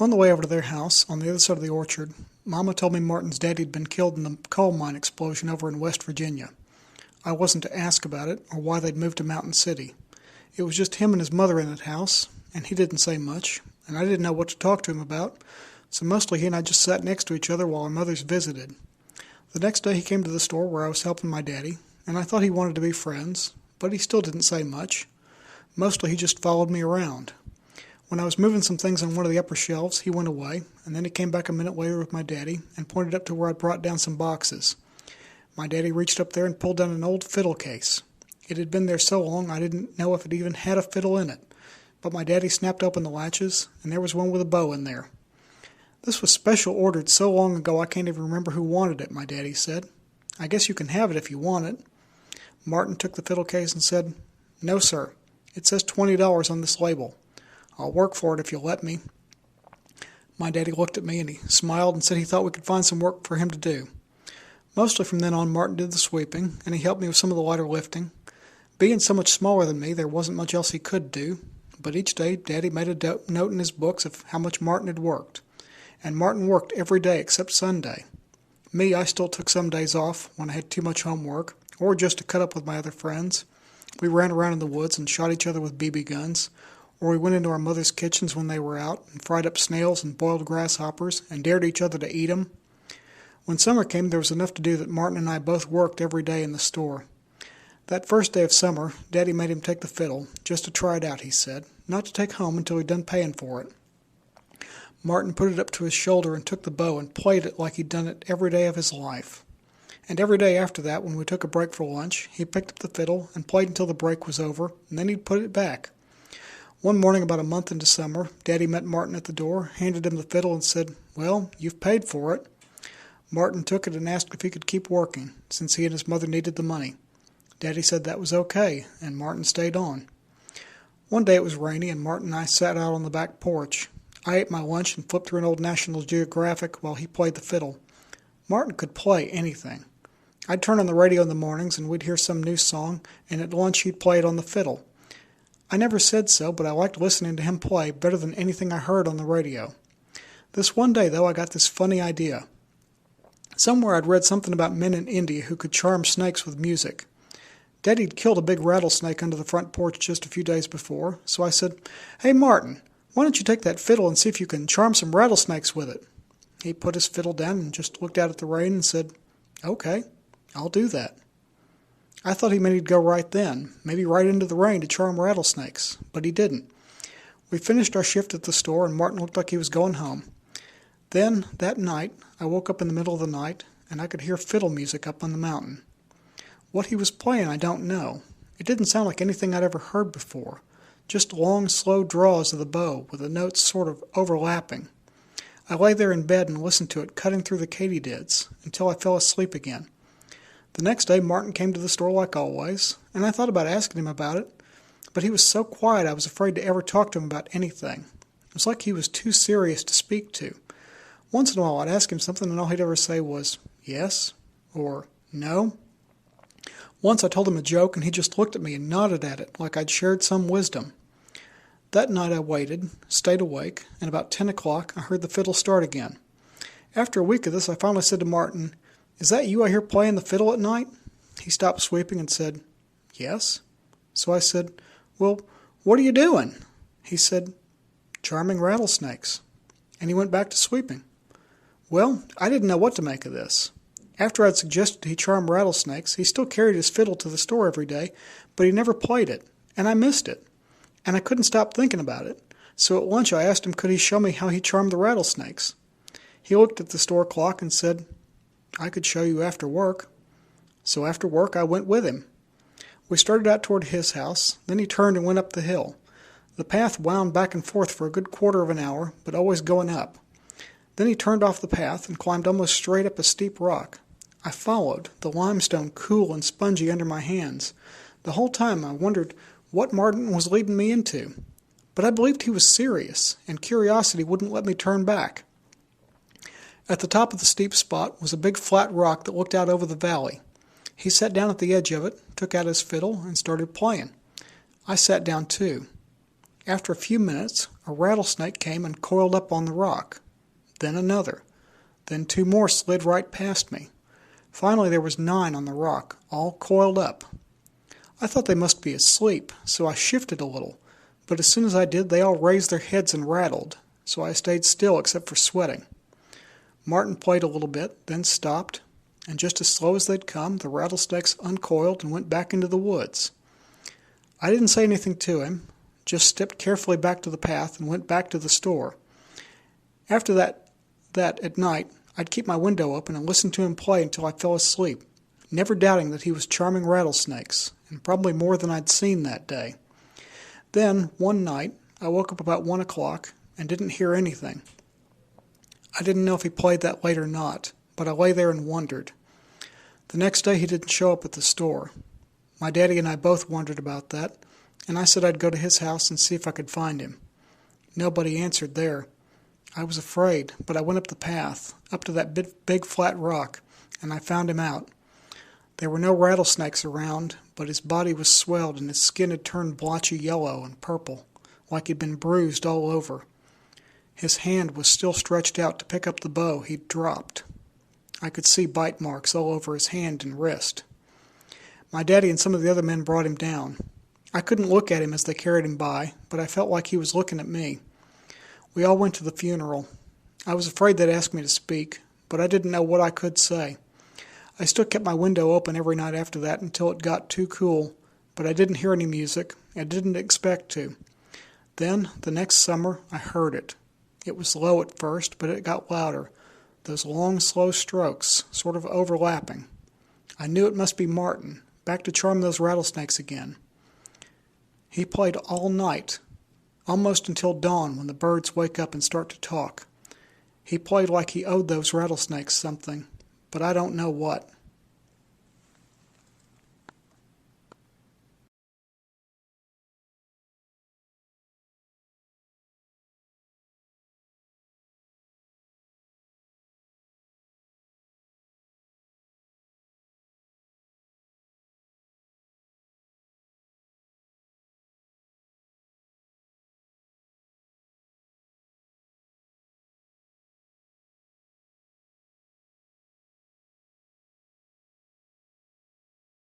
On the way over to their house, on the other side of the orchard, Mama told me Martin's daddy had been killed in the coal mine explosion over in West Virginia. I wasn't to ask about it or why they'd moved to Mountain City. It was just him and his mother in that house, and he didn't say much, and I didn't know what to talk to him about, so mostly he and I just sat next to each other while our mothers visited. The next day he came to the store where I was helping my daddy, and I thought he wanted to be friends, but he still didn't say much. Mostly he just followed me around. When I was moving some things on one of the upper shelves, he went away, and then he came back a minute later with my daddy and pointed up to where I'd brought down some boxes. My daddy reached up there and pulled down an old fiddle case. It had been there so long I didn't know if it even had a fiddle in it, but my daddy snapped open the latches, and there was one with a bow in there. "This was special ordered so long ago I can't even remember who wanted it," my daddy said. "I guess you can have it if you want it." Martin took the fiddle case and said, "No, sir. It says $20 on this label. I'll work for it if you'll let me." My daddy looked at me and he smiled and said he thought we could find some work for him to do. Mostly from then on, Martin did the sweeping, and he helped me with some of the lighter lifting. Being so much smaller than me, there wasn't much else he could do, but each day Daddy made a note in his books of how much Martin had worked. And Martin worked every day except Sunday. Me, I still took some days off when I had too much homework, or just to cut up with my other friends. We ran around in the woods and shot each other with BB guns, or we went into our mother's kitchens when they were out and fried up snails and boiled grasshoppers and dared each other to eat 'em. When summer came, there was enough to do that Martin and I both worked every day in the store. That first day of summer, Daddy made him take the fiddle, just to try it out, he said, not to take home until he'd done paying for it. Martin put it up to his shoulder and took the bow and played it like he'd done it every day of his life. And every day after that, when we took a break for lunch, he picked up the fiddle and played until the break was over, and then he'd put it back. One morning about a month into summer, Daddy met Martin at the door, handed him the fiddle, and said, "Well, you've paid for it." Martin took it and asked if he could keep working, since he and his mother needed the money. Daddy said that was okay, and Martin stayed on. One day it was rainy, and Martin and I sat out on the back porch. I ate my lunch and flipped through an old National Geographic while he played the fiddle. Martin could play anything. I'd turn on the radio in the mornings, and we'd hear some new song, and at lunch he'd play it on the fiddle. I never said so, but I liked listening to him play better than anything I heard on the radio. This one day, though, I got this funny idea. Somewhere I'd read something about men in India who could charm snakes with music. Daddy'd killed a big rattlesnake under the front porch just a few days before, so I said, "Hey, Martin, why don't you take that fiddle and see if you can charm some rattlesnakes with it?" He put his fiddle down and just looked out at the rain and said, "Okay, I'll do that." I thought he meant he'd go right then, maybe right into the rain to charm rattlesnakes, but he didn't. We finished our shift at the store, and Martin looked like he was going home. Then, that night, I woke up in the middle of the night, and I could hear fiddle music up on the mountain. What he was playing, I don't know. It didn't sound like anything I'd ever heard before, just long, slow draws of the bow, with the notes sort of overlapping. I lay there in bed and listened to it cutting through the katydids, until I fell asleep again. The next day Martin came to the store like always, and I thought about asking him about it, but he was so quiet I was afraid to ever talk to him about anything. It was like he was too serious to speak to. Once in a while I'd ask him something and all he'd ever say was, "Yes," or "No." Once I told him a joke and he just looked at me and nodded at it like I'd shared some wisdom. That night I waited, stayed awake, and about 10 o'clock I heard the fiddle start again. After a week of this I finally said to Martin, "Is that you I hear playing the fiddle at night?" He stopped sweeping and said, "Yes." So I said, "Well, what are you doing?" He said, "Charming rattlesnakes." And he went back to sweeping. Well, I didn't know what to make of this. After I'd suggested he charm rattlesnakes, he still carried his fiddle to the store every day, but he never played it, and I missed it. And I couldn't stop thinking about it, so at lunch I asked him could he show me how he charmed the rattlesnakes. He looked at the store clock and said, "I could show you after work." So after work I went with him. We started out toward his house, then he turned and went up the hill. The path wound back and forth for a good quarter of an hour, but always going up. Then he turned off the path and climbed almost straight up a steep rock. I followed, the limestone cool and spongy under my hands. The whole time I wondered what Martin was leading me into. But I believed he was serious, and curiosity wouldn't let me turn back. At the top of the steep spot was a big flat rock that looked out over the valley. He sat down at the edge of it, took out his fiddle, and started playing. I sat down too. After a few minutes, a rattlesnake came and coiled up on the rock. Then another. Then two more slid right past me. Finally there was 9 on the rock, all coiled up. I thought they must be asleep, so I shifted a little, but as soon as I did, they all raised their heads and rattled, so I stayed still except for sweating. Martin played a little bit, then stopped, and just as slow as they'd come, the rattlesnakes uncoiled and went back into the woods. I didn't say anything to him, just stepped carefully back to the path and went back to the store. After that at night, I'd keep my window open and listen to him play until I fell asleep, never doubting that he was charming rattlesnakes, and probably more than I'd seen that day. Then, one night, I woke up about 1 o'clock and didn't hear anything. I didn't know if he played that late or not, but I lay there and wondered. The next day he didn't show up at the store. My daddy and I both wondered about that, and I said I'd go to his house and see if I could find him. Nobody answered there. I was afraid, but I went up the path, up to that big flat rock, and I found him out. There were no rattlesnakes around, but his body was swelled and his skin had turned blotchy yellow and purple, like he'd been bruised all over. His hand was still stretched out to pick up the bow he'd dropped. I could see bite marks all over his hand and wrist. My daddy and some of the other men brought him down. I couldn't look at him as they carried him by, but I felt like he was looking at me. We all went to the funeral. I was afraid they'd ask me to speak, but I didn't know what I could say. I still kept my window open every night after that until it got too cool, but I didn't hear any music. I didn't expect to. Then, the next summer, I heard it. It was low at first, but it got louder. Those long, slow strokes, sort of overlapping. I knew it must be Martin, back to charm those rattlesnakes again. He played all night, almost until dawn when the birds wake up and start to talk. He played like he owed those rattlesnakes something, but I don't know what.